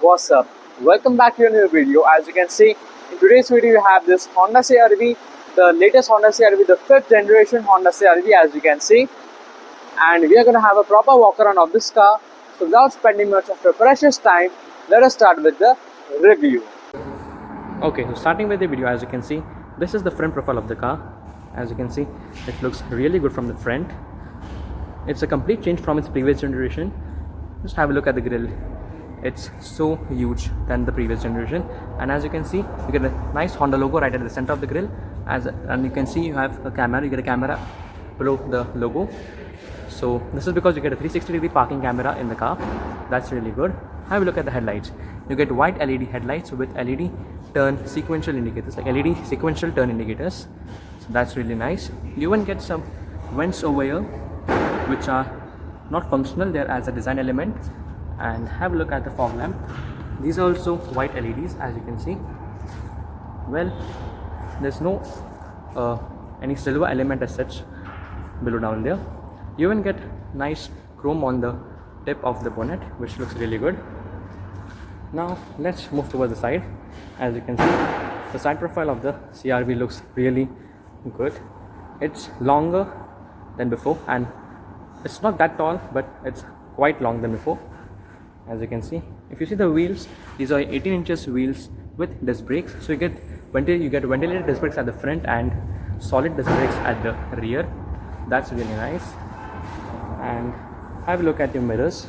what's up? Welcome back to a new video. As you can see, in today's video we have this Honda CR-V, the latest Honda CR-V, the 5th generation Honda CR-V, as you can see. And we are going to have a proper walk around of this car. So without spending much of your precious time, let us start with the review. Okay, so starting with the video, as you can see, this is the front profile of the car. As you can see, it looks really good from the front. It's a complete change from its previous generation. Just have a look at the grille. It's so huge than the previous generation, and as you can see, you get a nice Honda logo right at the center of the grille. And you can see you have a camera. You get a camera below the logo. So this is because you get a 360-degree parking camera in the car. That's really good. Have a look at the headlights. You get white LED headlights with LED turn sequential indicators, like LED sequential turn indicators. So that's really nice. You even get some vents over here, which are not functional. They're as a design element. And have a look at the fog lamp. These are also white LEDs, as you can see. Well, there's no any silver element as such below down there. You even get nice chrome on the tip of the bonnet, which looks really good. Now let's move towards the side. As you can see, the side profile of the CR-V looks really good. It's longer than before, and it's not that tall, but it's quite long than before. As you can see, if you see the wheels, these are 18 inches wheels with disc brakes. So you get ventilated disc brakes at the front and solid disc brakes at the rear. That's really nice. And have a look at your mirrors.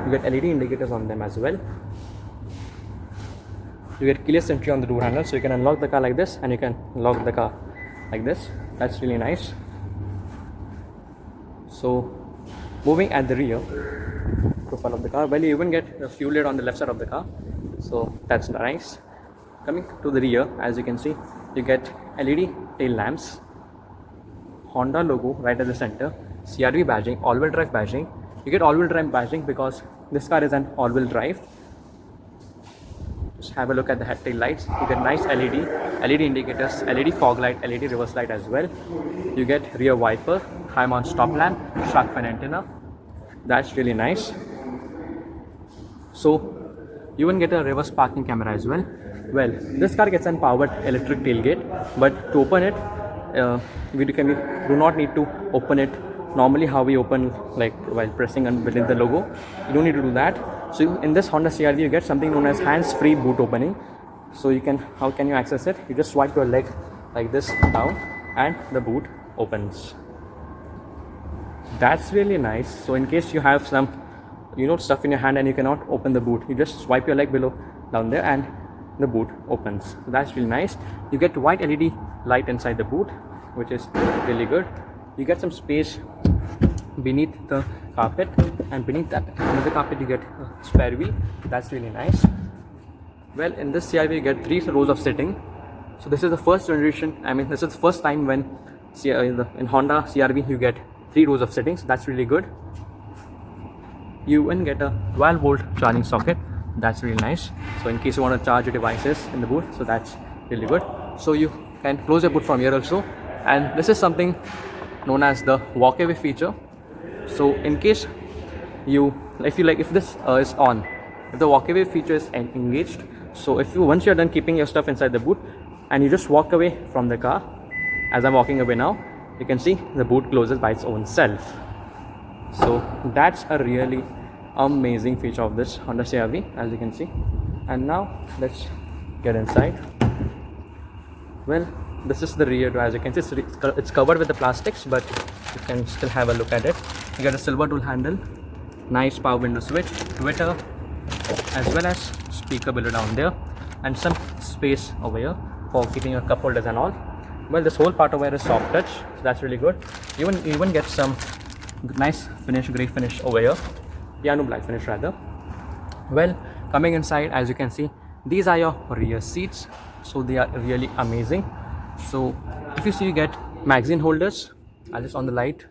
You get LED indicators on them as well. You get keyless entry on the door handle, so you can unlock the car like this, and you can lock the car like this. That's really nice. So moving at the rear profile of the car, well, you even get a fuel lid on the left side of the car, so that's nice. Coming to the rear, as you can see, you get LED tail lamps, Honda logo right at the center, CR-V badging, all-wheel drive badging. You get all-wheel drive badging because this car is an all-wheel drive. Just have a look at the head tail lights. You get nice LED indicators, LED fog light, LED reverse light as well. You get rear wiper, high mount stop lamp, shark fin antenna. That's really nice. So you even get a reverse parking camera as well. Well, this car gets an powered electric tailgate, but to open it, we do not need to open it normally how we open, like while pressing and within the logo. You don't need to do that. So in this Honda CR-V, you get something known as hands-free boot opening. So how can you access it? You just swipe your leg like this down, and the boot opens. That's really nice. So in case you have some stuff in your hand and you cannot open the boot, you just swipe your leg down there and the boot opens. So that's really nice. You get white LED light inside the boot, which is really good. You get some space beneath the carpet, and beneath that under the carpet you get a spare wheel. That's really nice. Well, in this CR-V you get 3 rows of sitting. So this is the first generation, this is the first time when in Honda CR-V you get 3 rows of settings. That's really good. You even get a 12-volt charging socket. That's really nice. So in case you want to charge your devices in the boot, so that's really good. So you can close your boot from here also. And this is something known as the walkaway feature. So in case if this is on, if the walkaway feature is engaged, so once you're done keeping your stuff inside the boot and you just walk away from the car, as I'm walking away now, you can see the boot closes by its own self. So that's a really amazing feature of this Honda CR-V, as you can see. And now let's get inside. Well, this is the rear door. As you can see, it's covered with the plastics, but you can still have a look at it. You get a silver tool handle, nice power window switch, tweeter, as well as speaker below down there, and some space over here for keeping your cup holders and all. Well, this whole part over here is soft touch, so that's really good. You even get some nice finish, gray finish over here, piano black finish rather. Well, coming inside, as you can see, these are your rear seats, so they are really amazing. So if you see, you get magazine holders. I'll just on the light.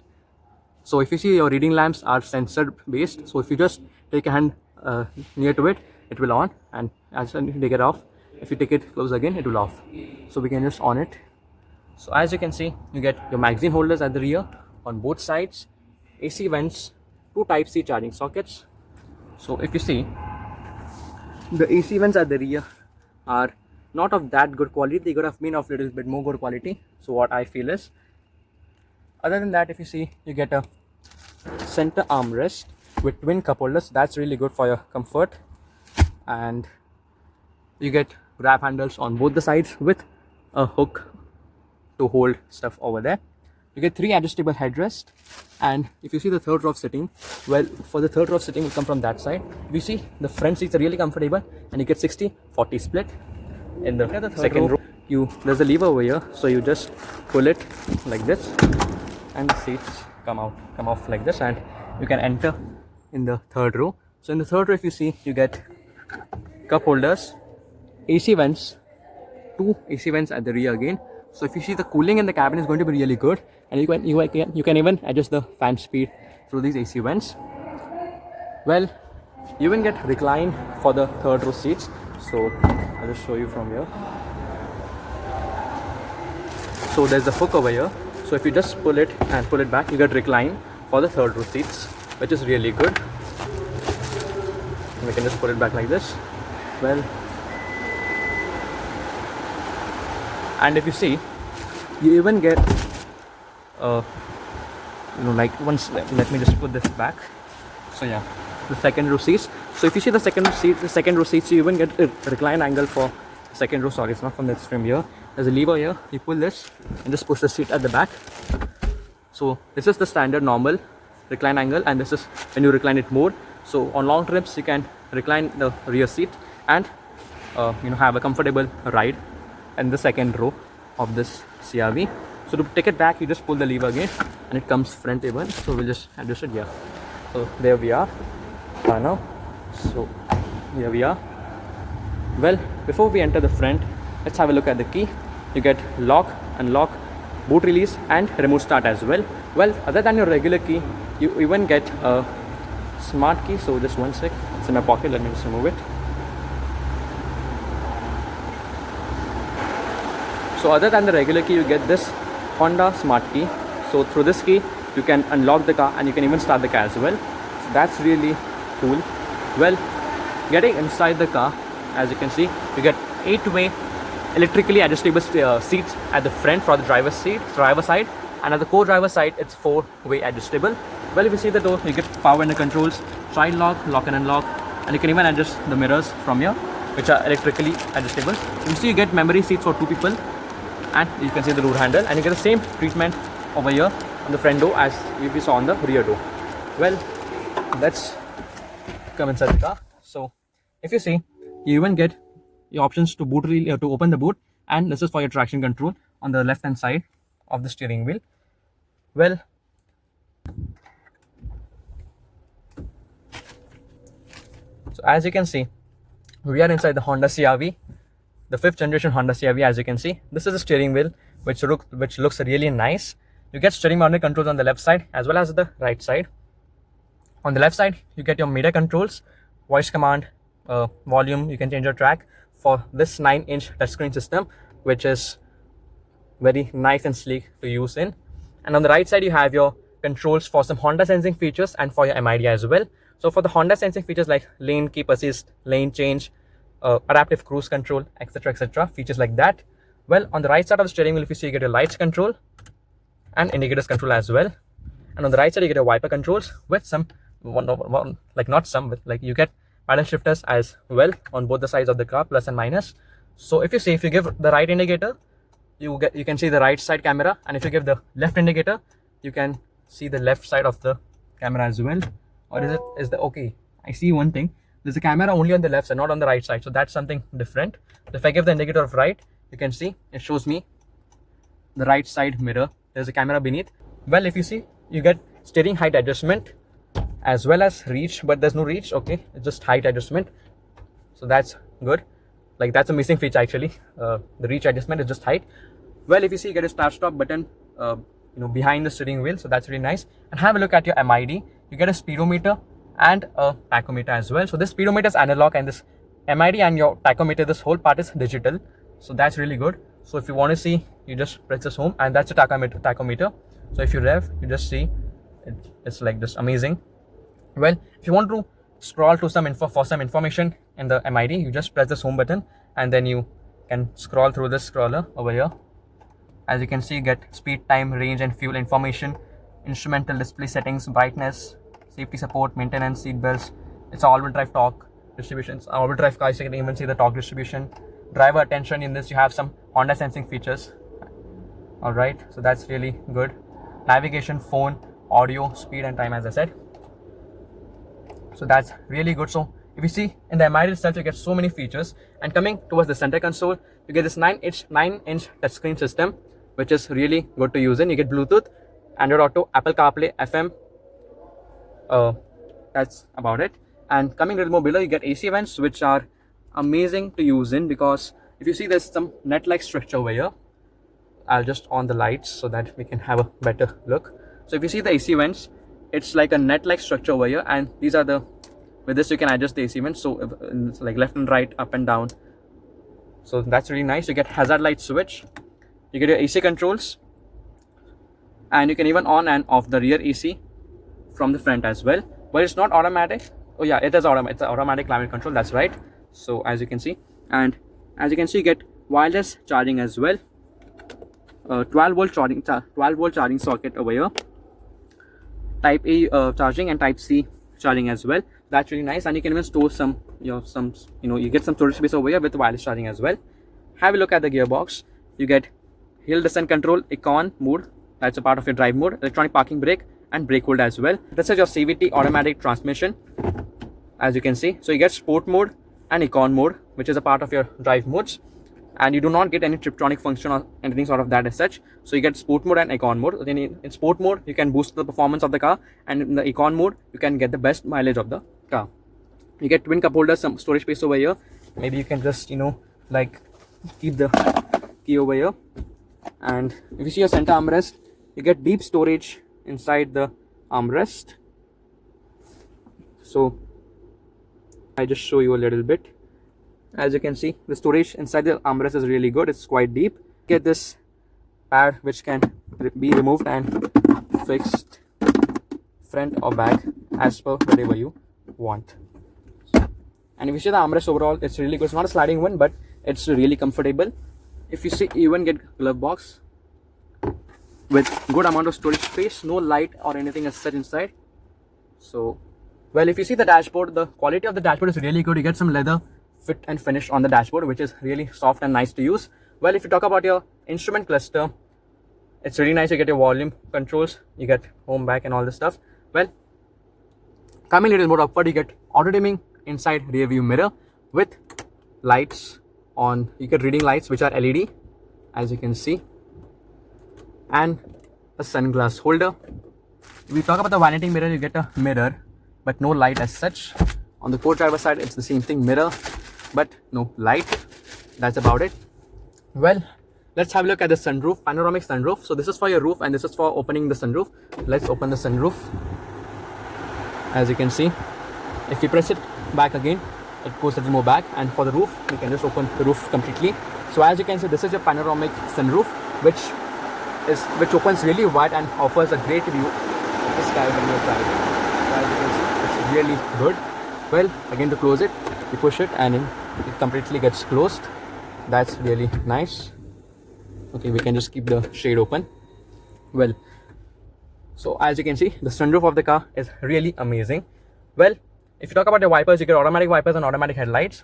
So if you see, your reading lamps are sensor based, so if you just take a hand near to it, it will on, and as you take it off, if you take it close again, it will off. So we can just on it. So as you can see, you get your magazine holders at the rear on both sides, AC vents, 2 Type-C charging sockets. So if you see, the AC vents at the rear are not of that good quality. They could have been of little bit more good quality. So what I feel is, other than that, if you see, you get a center armrest with twin cup holders. That's really good for your comfort, and you get grab handles on both the sides with a hook to hold stuff over there. You get 3 adjustable headrests, and if you see the third row of sitting, well, for the third row of sitting will come from that side. We see the front seats are really comfortable, and you get 60-40 split. In the second row, there's a lever over here, so you just pull it like this, and the seats come off like this, and you can enter in the third row. So in the third row, if you see, you get cup holders, AC vents, 2 AC vents at the rear again. So if you see, the cooling in the cabin is going to be really good, and you can even adjust the fan speed through these AC vents. Well, you even get recline for the third row seats. So I'll just show you from here. So there's a hook over here. So if you just pull it and pull it back, you get recline for the third row seats, which is really good. And we can just pull it back like this. Well, and if you see, you even get like once, let me just put this back. So yeah, the second row seats. So if you see the second row seats, you even get a recline angle for the second row. Sorry, it's not from this trim here. There's a lever here. You pull this and just push the seat at the back. So this is the standard normal recline angle, and this is when you recline it more. So on long trips, you can recline the rear seat and have a comfortable ride in the second row of this CRV. So to take it back, you just pull the lever again, and it comes front even. So we'll just adjust it here. So there we are now. So here we are. Well, before we enter the front, let's have a look at the key. You get lock, unlock, boot release, and remote start as well. Well, other than your regular key, you even get a smart key. So just one sec, it's in my pocket, let me just remove it. So other than the regular key, you get this Honda smart key. So through this key, you can unlock the car, and you can even start the car as well. So that's really cool. Well, getting inside the car, as you can see, you get 8-way electrically adjustable seats at the front for the driver side, and at the co-driver side, it's 4-way adjustable. Well, if you see the door, you get power window controls, child lock, lock and unlock, and you can even adjust the mirrors from here, which are electrically adjustable. You see, you get memory seats for 2 people, and you can see the door handle, and you get the same treatment over here on the front door as we saw on the rear door. Well, let's come inside the car. So if you see, you even get your options to to open the boot, and this is for your traction control on the left hand side of the steering wheel. Well, so as you can see, we are inside the Honda CRV, the 5th generation Honda CRV. As you can see, this is the steering wheel, which looks really nice. You get steering mounted controls on the left side as well as the right side. On the left side, you get your media controls, voice command, volume. You can change your track for this 9-inch touchscreen system, which is very nice and sleek to use in. And on the right side, you have your controls for some Honda sensing features and for your MID as well. So for the Honda sensing features like lane keep assist, lane change, adaptive cruise control, etc., features like that. Well, on the right side of the steering wheel, if you see, you get your lights control and indicators control as well. And on the right side, you get your wiper controls with some you get paddle shifters as well on both the sides of the car, plus and minus. So if you give the right indicator, you can see the right side camera, and if you give the left indicator, you can see the left side of the camera as well. Or okay, I see one thing, there's a camera only on the left side, not on the right side, so that's something different. So if I give the indicator of right, you can see it shows me the right side mirror. There's a camera beneath. Well, if you see, you get steering height adjustment as well as reach, but there's no reach. Okay, it's just height adjustment, so that's good. Like, that's a missing feature actually. The reach adjustment is just height. Well, if you see, you get a start stop button behind the steering wheel, so that's really nice. And have a look at your MID. You get a speedometer and a tachometer as well. So this speedometer is analog, and this MID and your tachometer, this whole part is digital, so that's really good. So if you want to see, you just press this home, and that's a tachometer. So if you rev, you just see it's like this, amazing. Well, if you want to scroll to some information, in the MID, you just press this home button and then you can scroll through this scroller over here. As you can see, you get speed, time, range and fuel information, instrumental display settings, brightness, safety support, maintenance, seat belts. It's all-wheel drive torque distributions. All-wheel drive cars, you can even see the torque distribution. Driver attention, in this you have some Honda sensing features. Alright, so that's really good. Navigation, phone, audio, speed and time, as I said. So that's really good. So if you see in the MID itself, you get so many features. And coming towards the center console, you get this 9-inch touchscreen system, which is really good to use in. You get Bluetooth, Android Auto, Apple CarPlay, FM. That's about it. And coming a little more below, you get AC vents, which are amazing to use in, because if you see there's some net-like structure over here. I'll just on the lights so that we can have a better look. So if you see the AC vents, it's like a net-like structure over here, and these are the, with this you can adjust the AC vents, so it's like left and right, up and down. So that's really nice. You get hazard light switch, you get your AC controls, and you can even on and off the rear AC from the front as well. But it's not automatic. Oh yeah, it is automatic. It's an automatic climate control, that's right. So as you can see, and as you can see, you get wireless charging as well. 12-volt charging socket over here, type A charging and type C charging as well. That's really nice. And you can even store some you get some storage space over here with wireless charging as well. Have a look at the gearbox. You get hill descent control, econ mode, that's a part of your drive mode, electronic parking brake and brake hold as well. This is your CVT automatic transmission, as you can see. So you get sport mode and econ mode, which is a part of your drive modes. And you do not get any Tiptronic function or anything sort of that as such. So you get sport mode and econ mode. Then in sport mode, you can boost the performance of the car, and in the econ mode, you can get the best mileage of the car. You get twin cup holders, some storage space over here. Maybe you can just like keep the key over here. And if you see your center armrest, you get deep storage inside the armrest. So I just show you a little bit. As you can see, the storage inside the armrest is really good. It's quite deep. Get this pad which can be removed and fixed front or back as per whatever you want. And if you see the armrest overall, it's really good. It's not a sliding one, but it's really comfortable. If you see, you even get glove box with good amount of storage space, no light or anything as such inside. So, well, if you see the dashboard, the quality of the dashboard is really good. You get some leather fit and finish on the dashboard, which is really soft and nice to use. Well, if you talk about your instrument cluster, it's really nice. You get your volume controls, you get home, back and all this stuff. Well, coming a little more upward, you get auto dimming inside rear view mirror with lights on. You get reading lights which are LED, as you can see, and a sunglass holder. If we talk about the vanity mirror, you get a mirror but no light as such. On the co-driver side, it's the same thing, mirror but no light. That's about it. Well, let's have a look at the sunroof, panoramic sunroof. So this is for your roof and this is for opening the sunroof. Let's open the sunroof. As you can see, if you press it back again, it goes a little more back, and for the roof, you can just open the roof completely. So as you can see, this is your panoramic sunroof, which opens really wide and offers a great view of the sky when you're driving. So as you can see, it's really good. Well, again, to close it, you push it and it completely gets closed. That's really nice. Okay, we can just keep the shade open. Well, so as you can see, the sunroof of the car is really amazing. Well, if you talk about the wipers, you get automatic wipers and automatic headlights.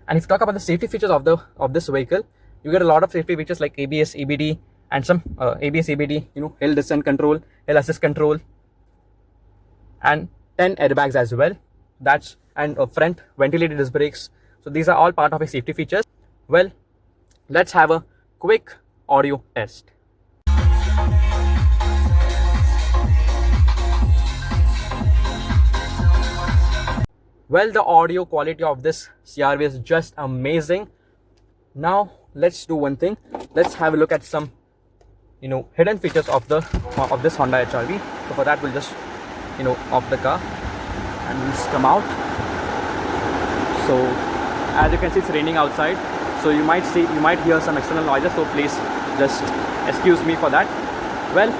And if you talk about the safety features of this vehicle, you get a lot of safety features like ABS, ABD, and some ABS, ABD, hill descent control, hill assist control, and 10 airbags as well. And front ventilated disc brakes. So these are all part of a safety features. Well, let's have a quick audio test. Well, the audio quality of this CRV is just amazing. Now let's do one thing. Let's have a look at some hidden features of this Honda HRV. So for that, we'll just off the car and we'll just come out. So as you can see, it's raining outside, so you might hear some external noises, so please just excuse me for that. Well,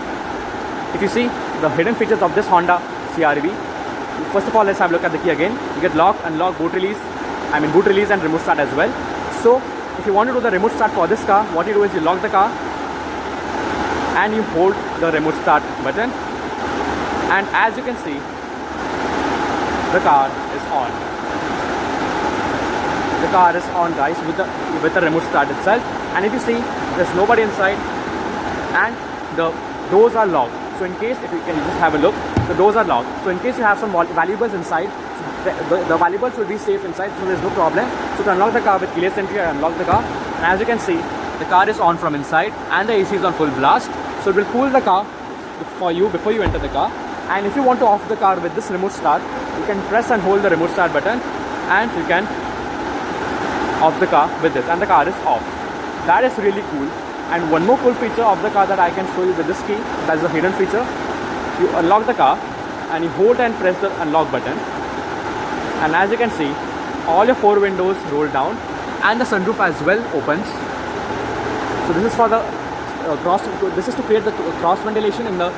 if you see the hidden features of this Honda CRV, First of all, let's have a look at the key again. You get lock, unlock, boot release, boot release and remote start as well. So if you want to do the remote start for this car, what you do is you lock the car and you hold the remote start button, and as you can see, the car is on. The car is on, guys, with the remote start itself. And if you see, there's nobody inside and the doors are locked. So in case, if you can just have a look, the doors are locked. So in case you have some valuables inside, the valuables will be safe inside, so there's no problem. So to unlock the car with keyless entry, I unlock the car, and as you can see, the car is on from inside and the AC is on full blast. So it will cool the car for you before you enter the car. And if you want to off the car with this remote start, you can press and hold the remote start button and you can off the car with this, and the car is off. That is really cool. And one more cool feature of the car that I can show you with this key, that's a hidden feature. You unlock the car and you hold and press the unlock button, and as you can see, all your 4 windows roll down and the sunroof as well opens. So this is for the this is to create the cross ventilation in the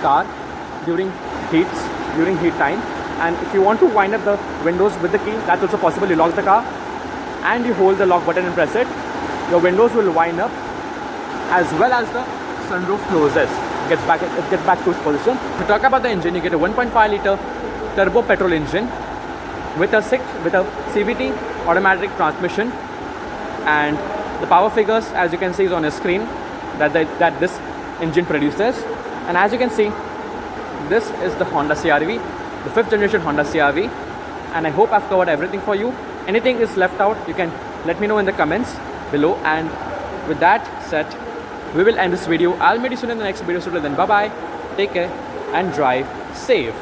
car during heat time. And if you want to wind up the windows with the key, that's also possible. You lock the car and you hold the lock button and press it. Your windows will wind up as well as the sunroof closes. It gets back to its position. To talk about the engine, you get a 1.5 liter turbo petrol engine with a CVT automatic transmission, and the power figures, as you can see, is on a screen that this engine produces. And as you can see, this is the Honda CR-V, the 5th generation Honda CR-V, and I hope I've covered everything for you. Anything is left out, you can let me know in the comments below. And with that said, we will end this video. I'll meet you soon in the next video. So till then, bye bye, take care and drive safe.